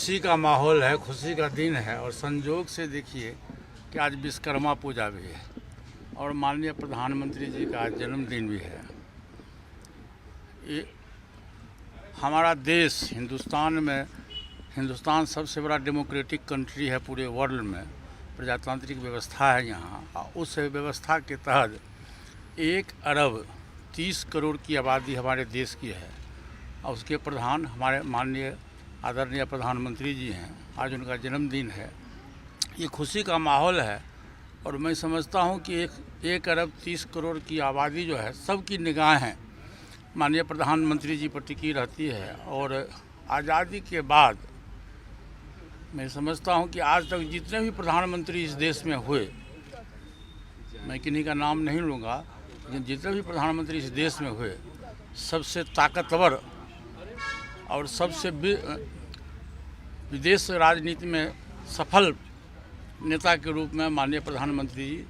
खुशी का माहौल है, खुशी का दिन है और संयोग से देखिए कि आज विश्वकर्मा पूजा भी है और माननीय प्रधानमंत्री जी का आज जन्मदिन भी है। ये हमारा देश हिंदुस्तान सबसे बड़ा डेमोक्रेटिक कंट्री है पूरे वर्ल्ड में, प्रजातांत्रिक व्यवस्था है यहाँ। उस व्यवस्था के तहत 1 अरब 30 करोड़ की आबादी हमारे देश की है और उसके प्रधान हमारे माननीय आदरणीय प्रधानमंत्री जी हैं। आज उनका जन्मदिन है, ये खुशी का माहौल है और मैं समझता हूँ कि 1 अरब 30 करोड़ की आबादी जो है सबकी निगाहें माननीय प्रधानमंत्री जी पर टिकी रहती है। और आज़ादी के बाद मैं समझता हूँ कि आज तक जितने भी प्रधानमंत्री इस देश में हुए, मैं किन्हीं का नाम नहीं लूँगा, लेकिन जितने भी प्रधानमंत्री इस देश में हुए सबसे ताकतवर और सबसे विदेश राजनीति में सफल नेता के रूप में माननीय प्रधानमंत्री जी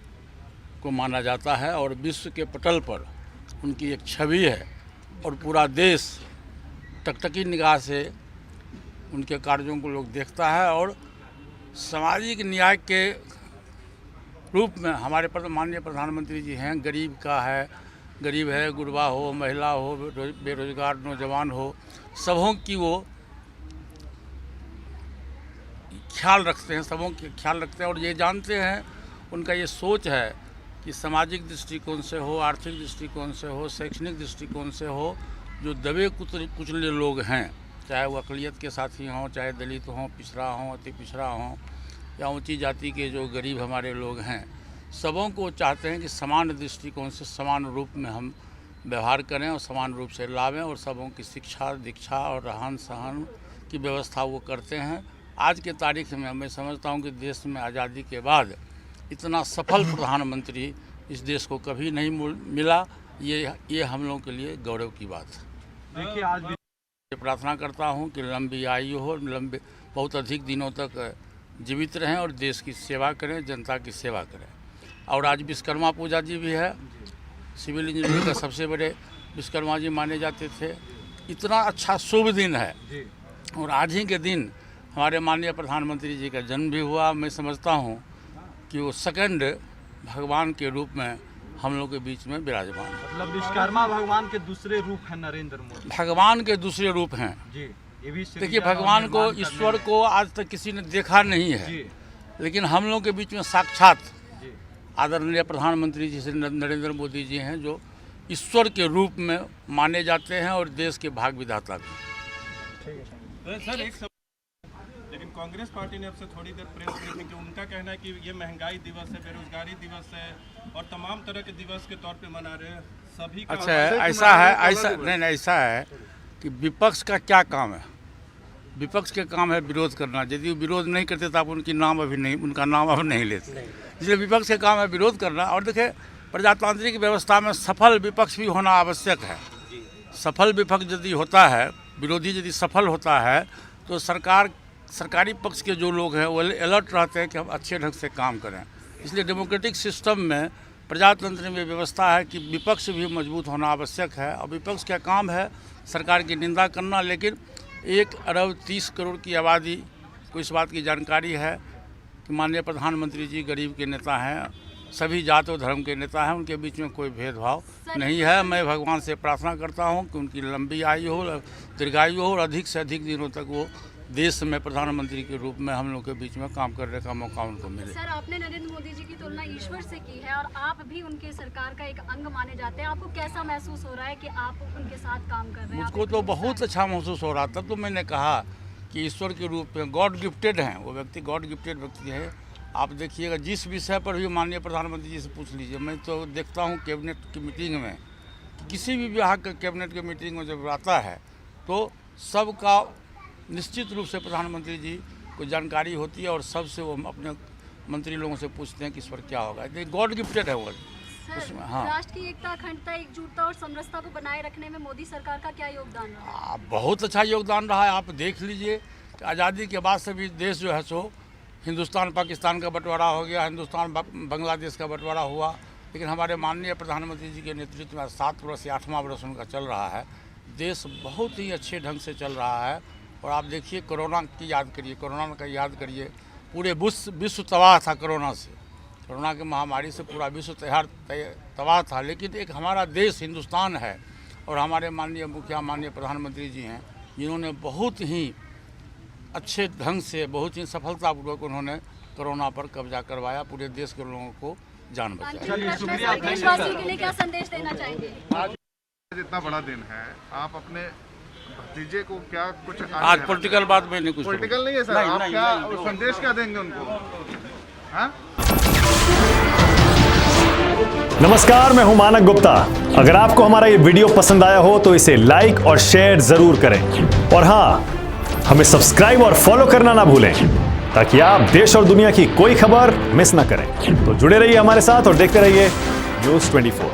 को माना जाता है और विश्व के पटल पर उनकी एक छवि है और पूरा देश टकटकी निगाह से उनके कार्यों को लोग देखता है। और सामाजिक न्याय के रूप में हमारे माननीय प्रधानमंत्री जी हैं। गरीब है, गुरबा हो, महिला हो, बेरोजगार नौजवान हो, सबों की वो ख्याल रखते हैं और ये जानते हैं, उनका ये सोच है कि सामाजिक दृष्टिकोण से हो, आर्थिक दृष्टिकोण से हो, शैक्षणिक दृष्टिकोण से हो, जो दबे कुचले लोग हैं, चाहे वो अक़लियत के साथी हों, चाहे दलित हों, पिछड़ा हों, अति पिछड़ा हों या ऊंची जाति के जो गरीब हमारे लोग हैं, सबों को चाहते हैं कि समान दृष्टिकोण से समान रूप में हम व्यवहार करें और समान रूप से लावें और सबों की शिक्षा, दीक्षा और रहन सहन की व्यवस्था वो करते हैं। आज के तारीख में मैं समझता हूँ कि देश में आज़ादी के बाद इतना सफल प्रधानमंत्री इस देश को कभी नहीं मिला। ये हम लोगों के लिए गौरव की बात है। देखिए, आज भी प्रार्थना करता हूँ कि लंबी आयु हो, बहुत अधिक दिनों तक जीवित रहें और देश की सेवा करें, जनता की सेवा करें। और आज विश्वकर्मा पूजा जी भी है। सिविल इंजीनियरिंग का सबसे बड़े विश्वकर्मा जी माने जाते थे। इतना अच्छा शुभ दिन है और आज ही के दिन हमारे माननीय प्रधानमंत्री जी का जन्म भी हुआ। मैं समझता हूँ कि वो सेकंड भगवान के रूप में हम लोग के बीच में विराजमान है। मतलब विश्वकर्मा भगवान के दूसरे रूप हैं नरेंद्र मोदी। भगवान के दूसरे रूप हैं जी। ये भी देखिए, भगवान को, ईश्वर को आज तक किसी ने देखा नहीं है, लेकिन हम लोग के बीच में साक्षात आदरणीय प्रधानमंत्री जी से नरेंद्र मोदी जी हैं, जो ईश्वर के रूप में माने जाते हैं और देश के भाग विधाता भी। सर, लेकिन कांग्रेस पार्टी ने अब से थोड़ी देर प्रेस ब्रीफिंग की, उनका कहना है कि ये महंगाई दिवस है, बेरोजगारी दिवस है और तमाम तरह के दिवस के तौर पे मना रहे हैं सभी का। अच्छा, ऐसा है कि विपक्ष का क्या काम है? विपक्ष के काम है विरोध करना। यदि वो विरोध नहीं करते तो आप उनका नाम अब नहीं लेते। इसलिए विपक्ष का काम है विरोध करना। और देखिए, प्रजातांत्रिक व्यवस्था में सफल विपक्ष भी होना आवश्यक है। सफल विपक्ष यदि होता है, विरोधी यदि सफल होता है, तो सरकारी पक्ष के जो लोग हैं वो अलर्ट रहते हैं कि हम अच्छे ढंग से काम करें। इसलिए डेमोक्रेटिक सिस्टम में, प्रजातंत्र में व्यवस्था है कि विपक्ष भी मजबूत होना आवश्यक है और विपक्ष का काम है सरकार की निंदा करना। लेकिन 1 अरब 30 करोड़ की आबादी को इस बात की जानकारी है कि माननीय प्रधानमंत्री जी गरीब के नेता हैं, सभी जात और धर्म के नेता हैं, उनके बीच में कोई भेदभाव नहीं है। मैं भगवान से प्रार्थना करता हूं कि उनकी लंबी आयु हो, दीर्घायु हो और अधिक से अधिक दिनों तक वो देश में प्रधानमंत्री के रूप में हम लोग के बीच में काम करने का मौका उनको मिले। सर, आपने नरेंद्र मोदी जी की तुलना ईश्वर से की है और आप भी उनके सरकार का एक अंग माने जाते हैं। आपको कैसा महसूस हो रहा है कि आप उनके साथ काम कर रहे हैं? मुझको तो बहुत अच्छा महसूस हो रहा था। तो मैंने कहा कि ईश्वर के रूप में गॉड गिफ्टेड हैं वो व्यक्ति, गॉड गिफ्टेड व्यक्ति है। आप देखिएगा, जिस विषय पर भी माननीय प्रधानमंत्री जी से पूछ लीजिए। मैं तो देखता हूँ कैबिनेट की मीटिंग में, किसी भी विभाग के कैबिनेट की मीटिंग में जब आता है तो सबका निश्चित रूप से प्रधानमंत्री जी को जानकारी होती है और सबसे वो अपने मंत्री लोगों से पूछते हैं कि इस पर क्या होगा। गॉड गिफ्टेड है वो उसमें। हाँ, राष्ट्र की एकता, अखंडता, एकजुटता और समरसता को बनाए रखने में मोदी सरकार का क्या योगदान रहा? बहुत अच्छा योगदान रहा है। आप देख लीजिए कि आज़ादी के बाद से भी देश जो है सो हिंदुस्तान पाकिस्तान का बंटवारा हो गया, हिंदुस्तान बांग्लादेश का बंटवारा हुआ, लेकिन हमारे माननीय प्रधानमंत्री जी के नेतृत्व में 7 वर्ष या 8वां वर्ष उनका चल रहा है। देश बहुत ही अच्छे ढंग से चल रहा है और आप देखिए कोरोना की याद करिए, कोरोना का याद करिए, पूरे विश्व तबाह था कोरोना से। कोरोना की महामारी से पूरा विश्व तबाह था, लेकिन एक हमारा देश हिंदुस्तान है और हमारे माननीय मुखिया, माननीय प्रधानमंत्री जी हैं, जिन्होंने बहुत ही अच्छे ढंग से, बहुत ही सफलतापूर्वक उन्होंने कोरोना पर कब्जा करवाया, पूरे देश के लोगों को जान बचाया। देशवासियों के लिए क्या संदेश देना चाहेंगे? आज इतना बड़ा दिन है, आप अपने भतीजे को क्या कुछ आज पॉलिटिकल बात में नहीं, कुछ पॉलिटिकल नहीं है सर, आप क्या संदेश क्या देंगे उनको? हाँ? नमस्कार, मैं हूं मानक गुप्ता। अगर आपको हमारा ये वीडियो पसंद आया हो तो इसे लाइक और शेयर जरूर करें, और हाँ, हमें सब्सक्राइब और फॉलो करना ना भूलें ताकि आप देश और दुनिया की कोई खबर मिस ना करें। तो जुड़े रहिए हमारे साथ और देखते रहिए न्यूज़ 24।